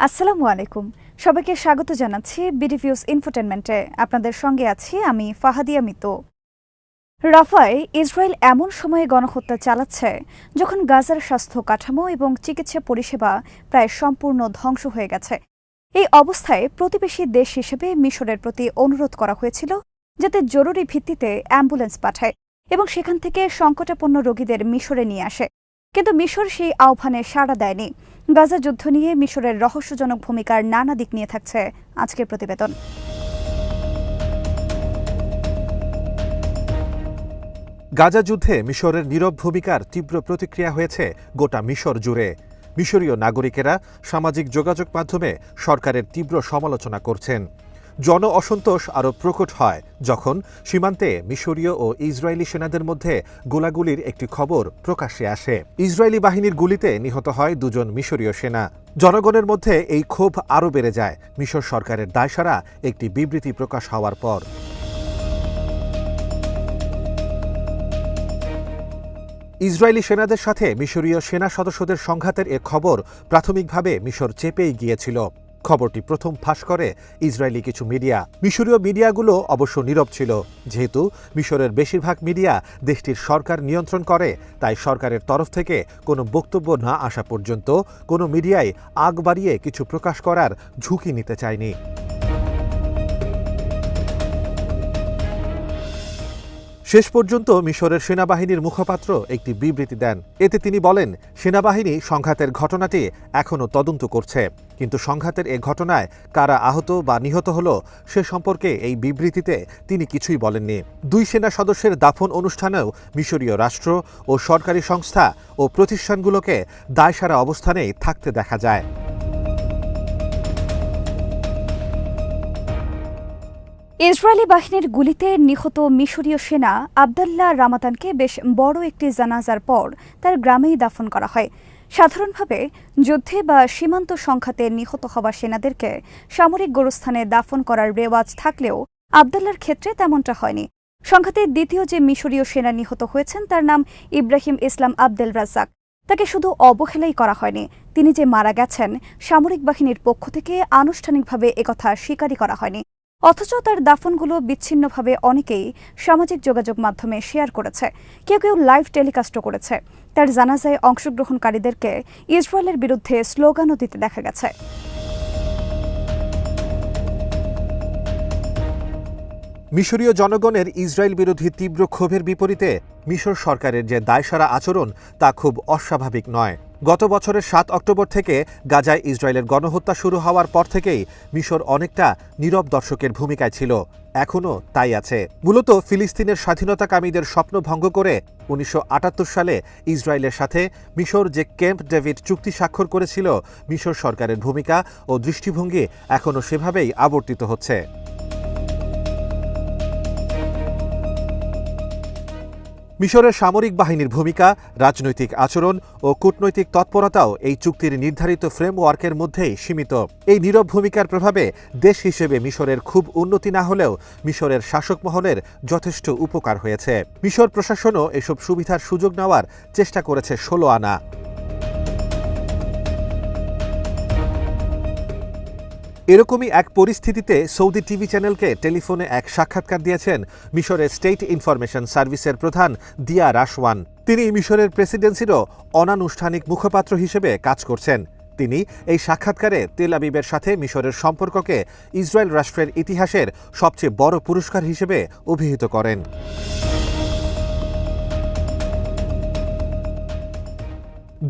আসসালামু আলাইকুম। সবাইকে স্বাগত জানাচ্ছি বিডিভিউস ইনফোটেনমেন্টে। আপনাদের সঙ্গে আছি আমি ফাহাদিয়া মিতু। রাফায় ইসরায়েল এমন সময়ে গণহত্যা চালাচ্ছে যখন গাজার স্বাস্থ্য কাঠামো এবং চিকিৎসা পরিষেবা প্রায় সম্পূর্ণ ধ্বংস হয়ে গেছে। এই অবস্থায় প্রতিবেশী দেশ হিসেবে মিশরের প্রতি অনুরোধ করা হয়েছিল যাতে জরুরি ভিত্তিতে অ্যাম্বুলেন্স পাঠায় এবং সেখান থেকে সংকটাপন্ন রোগীদের মিশরে নিয়ে আসে। কিন্তু মিশর সেই আহ্বানে সাড়া দেয়নি। গাজা যুদ্ধ নিয়ে মিশরের রহস্যজনক ভূমিকার নানা দিক নিয়ে থাকছে আজকের প্রতিবেদন। গাজা যুদ্ধে মিশরের নীরব ভূমিকার তীব্র প্রতিক্রিয়া হয়েছে গোটা মিশর জুড়ে। মিশরীয় নাগরিকেরা সামাজিক যোগাযোগ মাধ্যমে সরকারের তীব্র সমালোচনা করছেন। জন অসন্তোষ আরও প্রকট হয় যখন সীমান্তে মিশরীয় ও ইসরায়েলি সেনাদের মধ্যে গোলাগুলির একটি খবর প্রকাশ্যে আসে। ইসরায়েলি বাহিনীর গুলিতে নিহত হয় দুজন মিশরীয় সেনা। জনগণের মধ্যে এই ক্ষোভ আরও বেড়ে যায় মিশর সরকারের দায়সারা একটি বিবৃতি প্রকাশ হওয়ার পর। ইসরায়েলি সেনাদের সাথে মিশরীয় সেনা সদস্যদের সংঘাতের এ খবর প্রাথমিকভাবে মিশর চেপেই গিয়েছিল। খবরটি প্রথম ফাঁস করে ইসরায়েলি কিছু মিডিয়া। মিশরীয় মিডিয়াগুলো অবশ্য নীরব ছিল। যেহেতু মিশরের বেশিরভাগ মিডিয়া দেশটির সরকার নিয়ন্ত্রণ করে, তাই সরকারের তরফ থেকে কোনো বক্তব্য না আসা পর্যন্ত কোনো মিডিয়াই আগ বাড়িয়ে কিছু প্রকাশ করার ঝুঁকি নিতে চায়নি। শেষ পর্যন্ত মিশরের সেনাবাহিনীর মুখপাত্র একটি বিবৃতি দেন। এতে তিনি বলেন, সেনাবাহিনী সংঘাতের ঘটনাটি এখনও তদন্ত করছে, কিন্তু সংঘাতের এ ঘটনায় কারা আহত বা নিহত হল সে সম্পর্কে এই বিবৃতিতে তিনি কিছুই বলেননি। দুই সেনা সদস্যের দাফন অনুষ্ঠানেও মিশরীয় রাষ্ট্র ও সরকারি সংস্থা ও প্রতিষ্ঠানগুলোকে দায়সারা অবস্থানেই থাকতে দেখা যায়। ইসরায়েলি বাহিনীর গুলিতে নিহত মিশরীয় সেনা আবদুল্লাহ রামাদানকে বেশ বড় একটি জানাজার পর তার গ্রামেই দাফন করা হয়। সাধারণভাবে যুদ্ধে বা সীমান্ত সংঘাতে নিহত হওয়া সেনাদেরকে সামরিক গোরস্থানে দাফন করার রেওয়াজ থাকলেও আবদুল্লাহর ক্ষেত্রে তেমনটা হয়নি। সংঘাতে দ্বিতীয় যে মিশরীয় সেনা নিহত হয়েছেন তার নাম ইব্রাহিম ইসলাম আবদেল রাজ্জাক। তাকে শুধু অবহেলাই করা হয়নি, তিনি যে মারা গেছেন সামরিক বাহিনীর পক্ষ থেকে আনুষ্ঠানিকভাবে একথা স্বীকারই করা হয়নি। অথচ তার দাফনগুলো বিচ্ছিন্নভাবে অনেকেই সামাজিক যোগাযোগ মাধ্যমে শেয়ার করেছে, কেউ কেউ লাইভ টেলিকাস্টও করেছে। তার জানাজায় অংশগ্রহণকারীদেরকে ইসরায়েলের বিরুদ্ধে স্লোগানও দিতে দেখা গেছে। মিশরীয় জনগণের ইসরায়েল বিরোধী তীব্র ক্ষোভের বিপরীতে মিশর সরকারের যে দায়সারা আচরণ তা খুব অস্বাভাবিক নয়। গত বছরের ৭ অক্টোবর থেকে গাজায় ইসরায়েলের গণহত্যা শুরু হওয়ার পর থেকেই মিশর অনেকটা নীরব দর্শকের ভূমিকায় ছিল, এখনও তাই আছে। মূলত ফিলিস্তিনের স্বাধীনতাকামীদের স্বপ্ন ভঙ্গ করে ১৯৭৮ সালে ইসরায়েলের সাথে মিশর যে ক্যাম্প ডেভিড চুক্তি স্বাক্ষর করেছিল, মিশর সরকারের ভূমিকা ও দৃষ্টিভঙ্গি এখনও সেভাবেই আবর্তিত হচ্ছে। মিশরের সামরিক বাহিনীর ভূমিকা, রাজনৈতিক আচরণ ও কূটনৈতিক তৎপরতাও এই চুক্তির নির্ধারিত ফ্রেমওয়ার্কের মধ্যেই সীমিত। এই নীরব ভূমিকার প্রভাবে দেশ হিসেবে মিশরের খুব উন্নতি না হলেও মিশরের শাসক মহলের যথেষ্ট উপকার হয়েছে। মিশর প্রশাসনও এসব সুবিধার সুযোগ নেওয়ার চেষ্টা করেছে ১৬ আনা। এরকমই এক পরিস্থিতিতে সৌদি টিভি চ্যানেলকে টেলিফোনে এক সাক্ষাৎকার দিয়েছেন মিশরের স্টেট ইনফরমেশন সার্ভিসের প্রধান দিয়া রাশওয়ান। তিনি মিশরের প্রেসিডেন্সিরও অনানুষ্ঠানিক মুখপাত্র হিসেবে কাজ করছেন। তিনি এই সাক্ষাৎকারে তেল আবিবের সাথে মিশরের সম্পর্ককে ইসরায়েল রাষ্ট্রের ইতিহাসের সবচেয়ে বড় পুরস্কার হিসেবে অভিহিত করেন।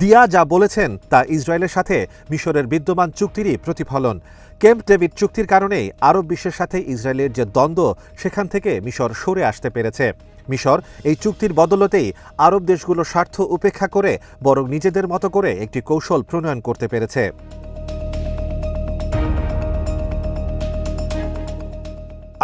দিয়া যা বলেছেন তা ইসরায়েলের সাথে মিশরের বিদ্যমান চুক্তিরই প্রতিফলন। ক্যাম্প ডেভিড চুক্তির কারণেই আরব বিশ্বের সাথে ইসরায়েলের যে দ্বন্দ্ব, সেখান থেকে মিশর সরে আসতে পেরেছে। মিশর এই চুক্তির বদলতেই আরব দেশগুলোর স্বার্থ উপেক্ষা করে বরং নিজেদের মতো করে একটি কৌশল প্রণয়ন করতে পেরেছে।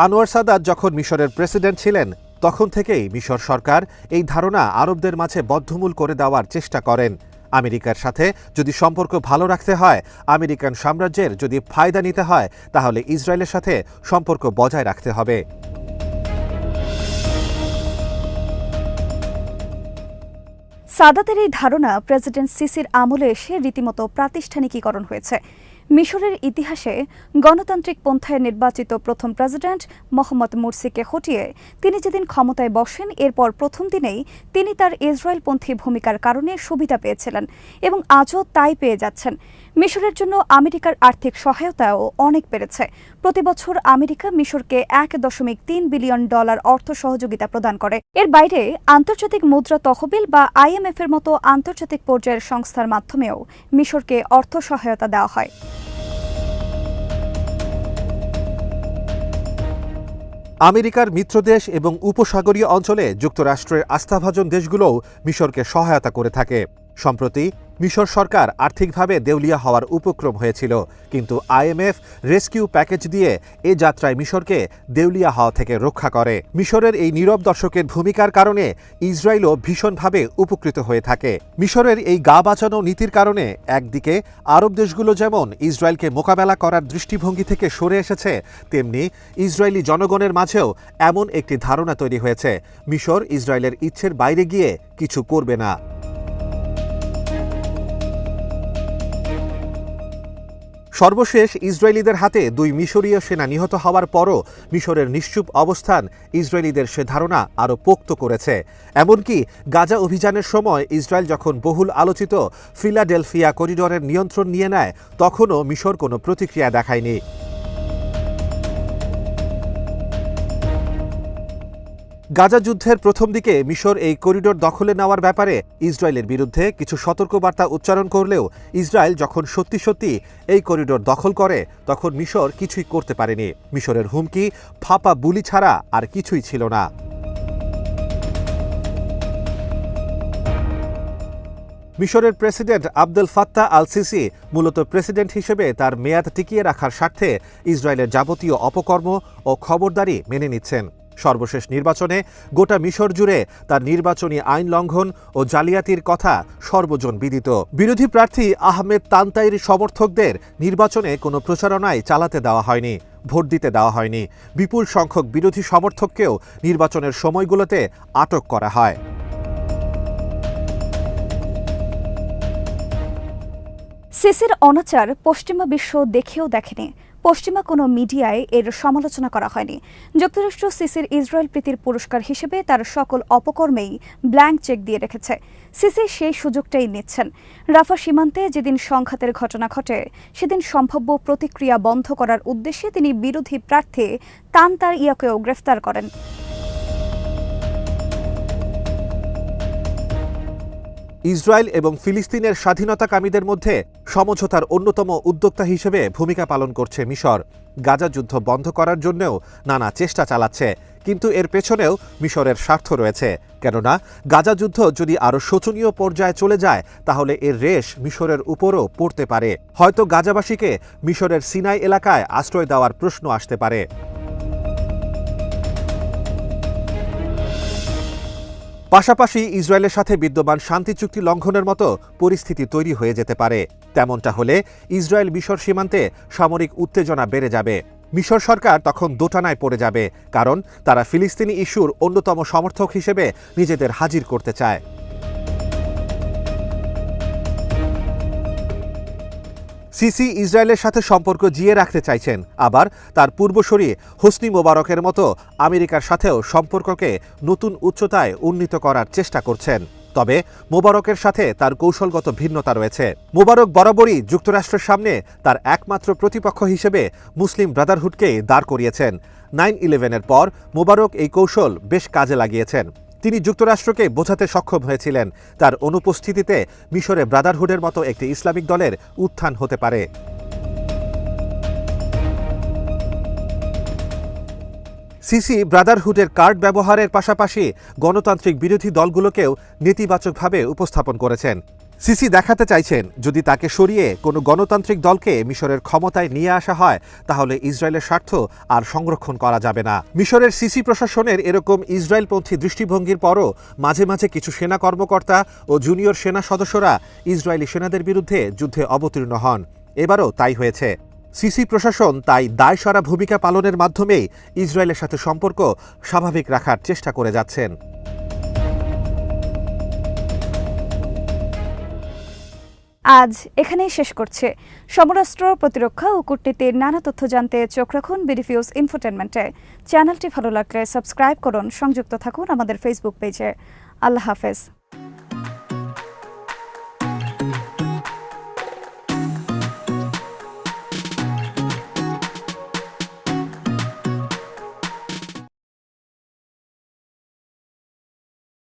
আনোয়ার সাদাত যখন মিশরের প্রেসিডেন্ট ছিলেন, তখন থেকেই মিশর সরকার এই ধারণা আরবদের মাঝে বদ্ধমূল করে দেওয়ার চেষ্টা করেন। আমেরিকার সাথে যদি সম্পর্ক ভালো রাখতে হয়, আমেরিকান সাম্রাজ্যের যদি ফায়দা নিতে হয়, তাহলে ইসরায়েলের সাথে সম্পর্ক বজায় রাখতে হবে। সাদাতের এই ধারণা প্রেসিডেন্ট সিসির আমলে এসে রীতিমতো প্রাতিষ্ঠানিকীকরণ হয়েছে। মিশরের ইতিহাসে গণতান্ত্রিক পন্থায় নির্বাচিত প্রথম প্রেসিডেন্ট মোহাম্মদ মুরসিকে হটিয়ে তিনি যেদিন ক্ষমতায় বসেন এরপর প্রথম দিনেই তিনি তার ইসরায়েলপন্থী ভূমিকার কারণে সুবিধা পেয়েছিলেন এবং আজও তাই পেয়ে যাচ্ছেন। মিশরের জন্য আমেরিকার আর্থিক সহায়তাও অনেক বেড়েছে। প্রতিবছর আমেরিকা মিশরকে $1.3 বিলিয়ন অর্থ সহযোগিতা প্রদান করে। এর বাইরে আন্তর্জাতিক মুদ্রা তহবিল বা IMF এর মতো আন্তর্জাতিক পর্যায়ের সংস্থার মাধ্যমেও মিশরকে অর্থ সহায়তা দেওয়া হয়। আমেরিকার মিত্রদেশ এবং উপসাগরীয় অঞ্চলে যুক্তরাষ্ট্রের আস্থাভাজন দেশগুলোও মিশরকে সহায়তা করে থাকে। সম্প্রতি মিশর সরকার আর্থিকভাবে দেউলিয়া হওয়ার উপক্রম হয়েছিল, কিন্তু IMF রেস্কিউ প্যাকেজ দিয়ে এ যাত্রায় মিশরকে দেউলিয়া হওয়া থেকে রক্ষা করে। মিশরের এই নীরব দর্শকের ভূমিকার কারণে ইসরায়েলও ভীষণভাবে উপকৃত হয়ে থাকে। মিশরের এই গা বাঁচানো নীতির কারণে একদিকে আরব দেশগুলো যেমন ইসরায়েলকে মোকাবেলা করার দৃষ্টিভঙ্গি থেকে সরে এসেছে, তেমনি ইসরায়েলি জনগণের মাঝেও এমন একটি ধারণা তৈরি হয়েছে মিশর ইসরায়েলের ইচ্ছের বাইরে গিয়ে কিছু করবে না। সর্বশেষ ইসরায়েলিদের হাতে 2 মিশরীয় সেনা নিহত হওয়ার পরও মিশরের নিশ্চুপ অবস্থান ইসরায়েলিদের সে ধারণা আরও পোক্ত করেছে। এমনকি গাজা অভিযানের সময় ইসরায়েল যখন বহুল আলোচিত ফিলাডেলফিয়া করিডোরের নিয়ন্ত্রণ নিয়ে নেয়, তখনও মিশর কোনো প্রতিক্রিয়া দেখায়নি। গাজা যুদ্ধের প্রথম দিকে মিশর এই করিডোর দখলে নেওয়ার ব্যাপারে ইসরায়েলের বিরুদ্ধে কিছু সতর্কবার্তা উচ্চারণ করলেও ইসরায়েল যখন সত্যি সত্যি এই করিডোর দখল করে তখন মিশর কিছুই করতে পারেনি। মিশরের হুমকি, ফাঁপা বুলি ছাড়া আর কিছুই ছিল না। মিশরের president Abdel Fattah al CC মূলত প্রেসিডেন্ট হিসেবে তার মেয়াদ টিকিয়ে রাখার স্বার্থে ইসরায়েলের যাবতীয় অপকর্ম ও খবরদারি মেনে নিচ্ছেন। সর্বশেষ নির্বাচনে গোটা মিশর জুড়ে তার নির্বাচনী আইন লঙ্ঘন ও জালিয়াতির কথা সর্বজন বিদিত। বিরোধী প্রার্থী আহমেদ তানতাইর সমর্থকদের নির্বাচনে কোনো প্রচারণায় চালাতে দেওয়া হয়নি, ভোট দিতে দেওয়া হয়নি। বিপুল সংখ্যক বিরোধী সমর্থককেও নির্বাচনের সময়গুলোতে আটক করা হয়। সিসির অনাচার পশ্চিমা বিশ্ব দেখেও দেখেনি। পশ্চিমা কোনো মিডিয়ায় এর সমালোচনা করা হয়নি। যুক্তরাষ্ট্র সিসির ইসরায়েল প্রীতির পুরস্কার হিসেবে তার সকল অপকর্মেই ব্ল্যাঙ্ক চেক দিয়ে রেখেছে। সিসি সেই সুযোগটাই নিচ্ছেন। রাফা সীমান্তে যেদিন সংঘাতের ঘটনা ঘটে সেদিন সম্ভাব্য প্রতিক্রিয়া বন্ধ করার উদ্দেশ্যে তিনি বিরোধী প্রার্থী তানতাইয়াকেও গ্রেফতার করেন। ইসরায়েল এবং ফিলিস্তিনের স্বাধীনতাকামীদের মধ্যে সমঝোতার অন্যতম উদ্যোক্তা হিসেবে ভূমিকা পালন করছে মিশর। গাজা যুদ্ধ বন্ধ করার জন্যও নানা চেষ্টা চালাচ্ছে, কিন্তু এর পেছনেও মিশরের স্বার্থ রয়েছে। কেননা গাজা যুদ্ধ যদি আরও শোচনীয় পর্যায়ে চলে যায় তাহলে এর রেশ মিশরের উপরও পড়তে পারে। হয়তো গাজাবাসীকে মিশরের সিনাই এলাকায় আশ্রয় দেওয়ার প্রশ্ন আসতে পারে। পাশাপাশি ইসরায়েলের সাথে বিদ্যমান শান্তি চুক্তি লঙ্ঘনের মতো পরিস্থিতি তৈরি হয়ে যেতে পারে। তেমনটা হলে ইসরায়েল মিশর সীমান্তে সামরিক উত্তেজনা বেড়ে যাবে। মিশর সরকার তখন দোটানায় পড়ে যাবে, কারণ তারা ফিলিস্তিনি ইস্যুর অন্যতম সমর্থক হিসেবে নিজেদের হাজির করতে চায়। সিসি ইসরায়েলের সাথে সম্পর্ক জিয়ে রাখতে চাইছেন, আবার তার পূর্বসূরি হোসনি মোবারকের মতো আমেরিকার সাথেও সম্পর্ককে নতুন উচ্চতায় উন্নীত করার চেষ্টা করছেন। তবে মোবারকের সাথে তার কৌশলগত ভিন্নতা রয়েছে। মোবারক বরাবরই যুক্তরাষ্ট্রের সামনে তার একমাত্র প্রতিপক্ষ হিসেবে মুসলিম ব্রাদারহুডকে দাঁড় করিয়েছেন। 9/11-এর পর মোবারক এই কৌশল বেশ কাজে লাগিয়েছেন। তিনি যুক্তরাষ্ট্রকে বোঝাতে সক্ষম হয়েছিলেন তার অনুপস্থিতিতে মিশরে ব্রাদারহুডের মতো একটি ইসলামিক দলের উত্থান হতে পারে। সিসি ব্রাদারহুডের কার্ড ব্যবহারের পাশাপাশি গণতান্ত্রিক বিরোধী দলগুলোকেও নেতিবাচকভাবে উপস্থাপন করেছেন। সিসি দেখাতে চাইছেন যদি তাকে সরিয়ে কোনো গণতান্ত্রিক দলকে মিশরের ক্ষমতায় নিয়ে আসা হয় তাহলে ইসরায়েলের স্বার্থ আর সংরক্ষণ করা যাবে না। মিশরের সিসি প্রশাসনের এরকম ইসরায়েলপন্থী দৃষ্টিভঙ্গির পরও মাঝে মাঝে কিছু সেনা কর্মকর্তা ও জুনিয়র সেনা সদস্যরা ইসরায়েলি সেনাদের বিরুদ্ধে যুদ্ধে অবতীর্ণ হন। এবারও তাই হয়েছে। সিসি প্রশাসন তাই দায়সারা ভূমিকা পালনের মাধ্যমেই ইসরায়েলের সাথে সম্পর্ক স্বাভাবিক রাখার চেষ্টা করে যাচ্ছেন। আজ এখানেই শেষ করছে। সমরাস্ত্র, প্রতিরক্ষা ও কূটনীতির নানা তথ্য জানতে চোখ রাখুন বিডিফিউজ ইনফোটেনমেন্টে। চ্যানেলটি ভালো লাগলে সাবস্ক্রাইব করুন, সংযুক্ত থাকুন আমাদের ফেসবুক পেজে। আল্লাহ হাফেজ।